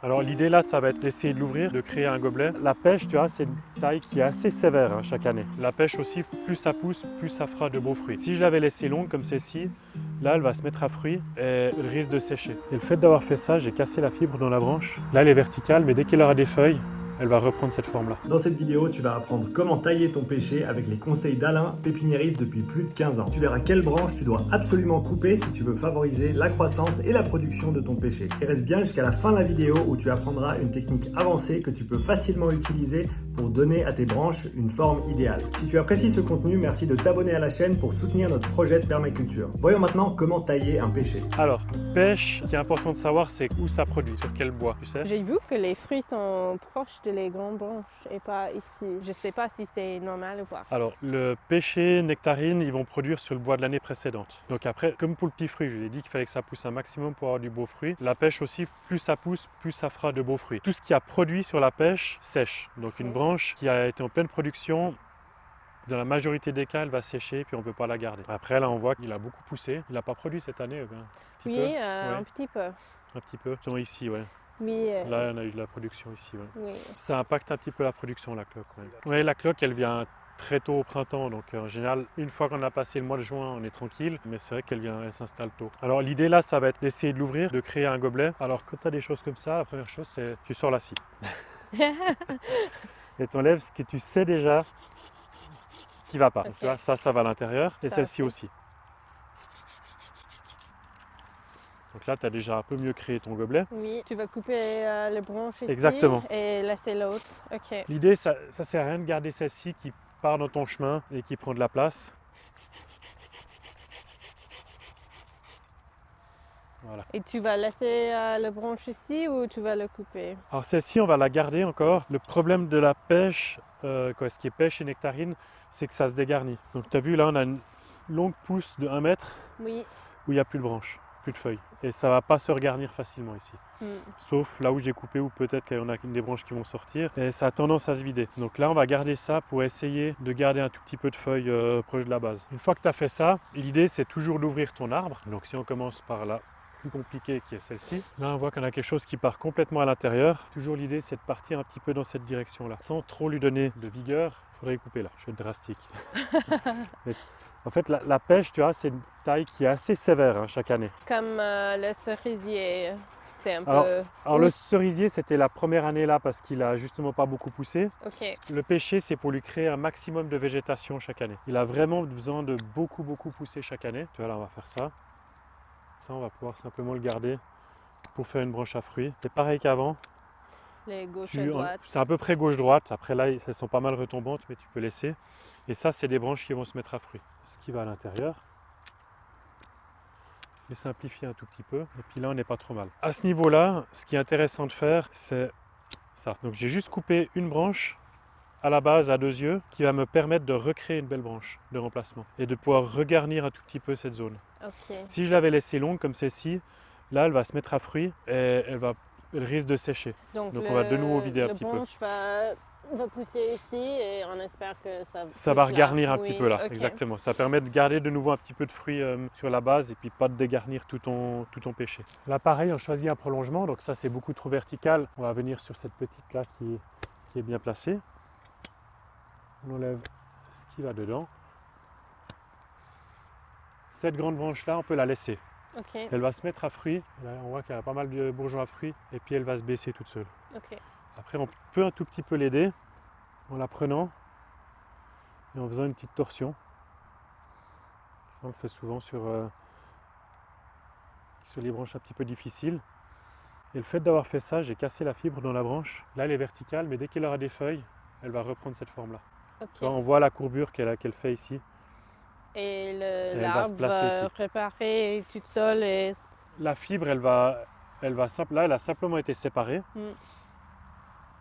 Alors l'idée là, ça va être d'essayer de l'ouvrir, de créer un gobelet. La pêche, tu vois, c'est une taille qui est assez sévère chaque année. La pêche aussi, plus ça pousse, plus ça fera de beaux fruits. Si je l'avais laissée longue comme celle-ci, là elle va se mettre à fruit et elle risque de sécher. Et le fait d'avoir fait ça, j'ai cassé la fibre dans la branche. Là elle est verticale, mais dès qu'elle aura des feuilles, elle va reprendre cette forme-là. Dans cette vidéo, tu vas apprendre comment tailler ton pêcher avec les conseils d'Alain, pépiniériste depuis plus de 15 ans. Tu verras quelle branche tu dois absolument couper si tu veux favoriser la croissance et la production de ton pêcher. Et reste bien jusqu'à la fin de la vidéo où tu apprendras une technique avancée que tu peux facilement utiliser pour donner à tes branches une forme idéale. Si tu apprécies ce contenu, merci de t'abonner à la chaîne pour soutenir notre projet de permaculture. Voyons maintenant comment tailler un pêcher. Alors, pêche, ce qui est important de savoir, c'est où ça produit, sur quel bois, tu sais. J'ai vu que les fruits sont proches de les grandes branches et pas ici. Je sais pas si c'est normal ou pas. Alors, le pêcher, nectarine, ils vont produire sur le bois de l'année précédente. Donc après, comme pour le petit fruit, je lui ai dit qu'il fallait que ça pousse un maximum pour avoir du beau fruit. La pêche aussi, plus ça pousse, plus ça fera de beaux fruits. Tout ce qui a produit sur la pêche sèche. Donc une branche qui a été en pleine production, dans la majorité des cas, elle va sécher puis on ne peut pas la garder. Après, là, on voit qu'il a beaucoup poussé. Il n'a pas produit cette année, un petit Oui, peu. un Ouais, petit peu. un petit peu. Sinon, ici, ouais. Oui, Là, on a eu de la production ici. Ouais. oui. Ça impacte un petit peu la production, la cloque. Ouais, la cloque, elle vient très tôt au printemps, donc en général, une fois qu'on a passé le mois de juin, on est tranquille, mais c'est vrai qu'elle vient, elle s'installe tôt. Alors l'idée là, ça va être d'essayer de l'ouvrir, de créer un gobelet. Alors quand tu as des choses comme ça, la première chose, c'est tu sors la scie. Et tu enlèves ce que tu sais déjà qui va pas. Ok. Tu vois, ça va à l'intérieur, et Ça celle-ci aussi. aussi. Donc là, tu as déjà un peu mieux créé ton gobelet. Oui, tu vas couper les branches ici Exactement. et laisser l'autre. Ok. L'idée, ça sert à rien de garder celle-ci qui part dans ton chemin et qui prend de la place. Voilà. Et tu vas laisser la branche ici ou tu vas le couper? Alors celle-ci, on va la garder encore. Le problème de la pêche, ce qui est pêche et nectarine, c'est que ça se dégarnit. Donc tu as vu là, on a une longue pousse de 1 mètre Oui. où il n'y a plus de branches, plus de feuilles. Et ça ne va pas se regarnir facilement ici. Mm. Sauf là où j'ai coupé, où peut-être qu'il y en a des branches qui vont sortir. Et ça a tendance à se vider. Donc là, on va garder ça pour essayer de garder un tout petit peu de feuilles proche de la base. Une fois que tu as fait ça, l'idée c'est toujours d'ouvrir ton arbre. Donc si on commence par là, plus compliqué qui est celle-ci. Là, on voit qu'on a quelque chose qui part complètement à l'intérieur. Toujours l'idée, c'est de partir un petit peu dans cette direction-là. Sans trop lui donner de vigueur, il faudrait couper là. Je vais être drastique. Mais, en fait, la pêche, tu vois, c'est une taille qui est assez sévère chaque année. Comme le cerisier, c'est un Alors, peu... alors le cerisier, c'était la première année là parce qu'il a justement pas beaucoup poussé. Ok. Le pêcher, c'est pour lui créer un maximum de végétation chaque année. Il a vraiment besoin de beaucoup pousser chaque année. Tu vois, là, on va faire ça. Ça, on va pouvoir simplement le garder pour faire une branche à fruits. C'est pareil qu'avant. Les gauches et droites. C'est à peu près gauche-droite. Après là, elles sont pas mal retombantes, mais tu peux laisser. Et ça, c'est des branches qui vont se mettre à fruits. Ce qui va à l'intérieur. Je vais simplifier un tout petit peu. Et puis là, on n'est pas trop mal. À ce niveau-là, ce qui est intéressant de faire, c'est ça. Donc j'ai juste coupé une branche à la base à 2 yeux qui va me permettre de recréer une belle branche de remplacement et de pouvoir regarnir un tout petit peu cette zone. Ok. Si je l'avais laissée longue comme celle-ci, là elle va se mettre à fruit et elle risque de sécher. Donc on va de nouveau vider un petit peu. La branche va pousser ici et on espère que ça Ça va pousse regarnir là. un petit peu là, Ok. exactement. Ça permet de garder de nouveau un petit peu de fruit sur la base et puis pas de dégarnir tout ton pêcher. Là pareil, on choisit un prolongement, donc ça c'est beaucoup trop vertical. On va venir sur cette petite là qui est bien placée. On enlève ce qui va dedans. Cette grande branche là, on peut la laisser. Ok. Elle va se mettre à fruit. Là, on voit qu'il y a pas mal de bourgeons à fruits et puis elle va se baisser toute seule. Ok. Après, on peut un tout petit peu l'aider en la prenant et en faisant une petite torsion. Ça, on le fait souvent sur les branches un petit peu difficiles. Et le fait d'avoir fait ça, j'ai cassé la fibre dans la branche. Là, elle est verticale, mais dès qu'elle aura des feuilles, elle va reprendre cette forme-là. Ok. Là, on voit la courbure qu'elle fait ici. Et elle va se l'arbre placer va ici. préparer toute seule et... La fibre, là, elle a simplement été séparée.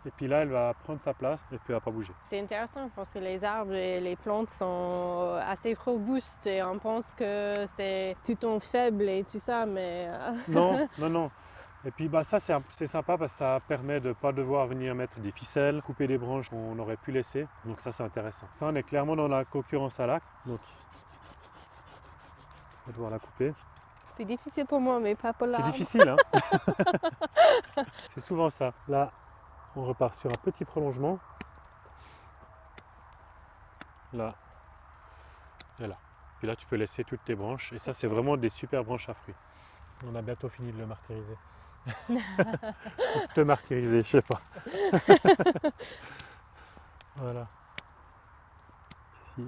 Et puis là, elle va prendre sa place et puis elle va pas bouger. C'est intéressant parce que les arbres et les plantes sont assez robustes et on pense que c'est tout ton faible et tout ça, mais... Non. Et puis ça, c'est sympa parce que ça permet de ne pas devoir venir mettre des ficelles, couper des branches qu'on aurait pu laisser. Donc ça, c'est intéressant. Ça, on est clairement dans la concurrence à l'acte. Donc, on va devoir la couper. C'est difficile pour moi, mais pas pour C'est l'arbre. difficile, hein. C'est souvent ça. Là, on repart sur un petit prolongement. Là et là. Puis là, tu peux laisser toutes tes branches. Et ça, c'est vraiment des super branches à fruits. On a bientôt fini de le martyriser. Ou de te martyriser, je sais pas. Voilà. Ici.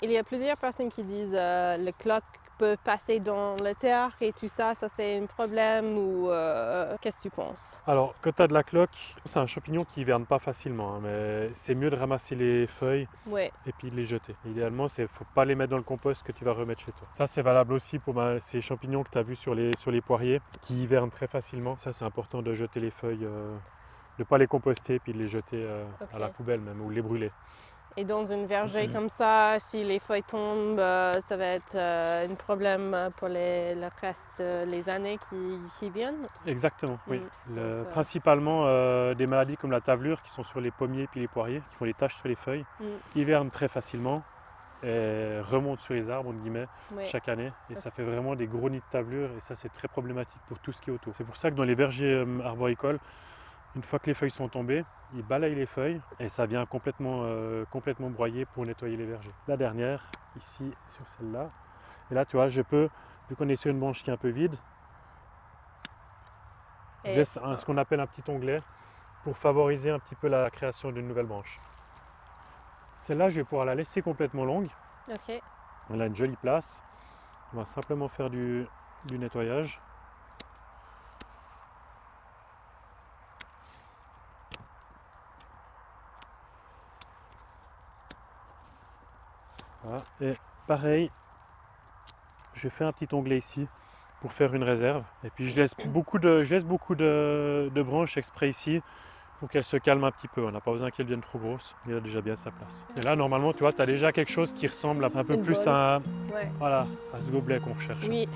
Il y a plusieurs personnes qui disent le cloque peut passer dans le terre et tout ça, ça c'est un problème ou qu'est-ce que tu penses? Alors, quand tu as de la cloque, c'est un champignon qui hiverne pas facilement, hein, mais c'est mieux de ramasser les feuilles Oui, et puis de les jeter. Idéalement, il ne faut pas les mettre dans le compost que tu vas remettre chez toi. Ça, c'est valable aussi pour ces champignons que tu as vus sur les poiriers qui hivernent très facilement. Ça, c'est important de jeter les feuilles, de ne pas les composter puis de les jeter à la poubelle même ou les brûler. et dans une verger comme ça, si les feuilles tombent, ça va être un problème pour le reste des années qui viennent. Exactement, oui. Donc, Principalement des maladies comme la tavelure qui sont sur les pommiers puis les poiriers, qui font des taches sur les feuilles, hivernent très facilement et remontent sur les arbres, entre guillemets, oui. chaque année. Et ça fait vraiment des gros nids de tavelure et ça, c'est très problématique pour tout ce qui est autour. C'est pour ça que dans les vergers arboricoles, une fois que les feuilles sont tombées, ils balayent les feuilles et ça vient complètement broyer pour nettoyer les vergers. La dernière, ici, sur celle-là. Et là, tu vois, je peux, vu qu'on est sur une branche qui est un peu vide, je laisse ce qu'on appelle un petit onglet pour favoriser un petit peu la création d'une nouvelle branche. Celle-là, je vais pouvoir la laisser complètement longue. Ok. Elle a une jolie place. On va simplement faire du nettoyage. Voilà. Et pareil, je fais un petit onglet ici pour faire une réserve. Et puis je laisse beaucoup de branches exprès ici pour qu'elles se calment un petit peu. On n'a pas besoin qu'elles deviennent trop grosses. Il a déjà bien sa place. Et là, normalement, tu vois, tu as déjà quelque chose qui ressemble un peu Une plus bolle. à, Ouais. voilà, à ce gobelet qu'on recherche. Oui.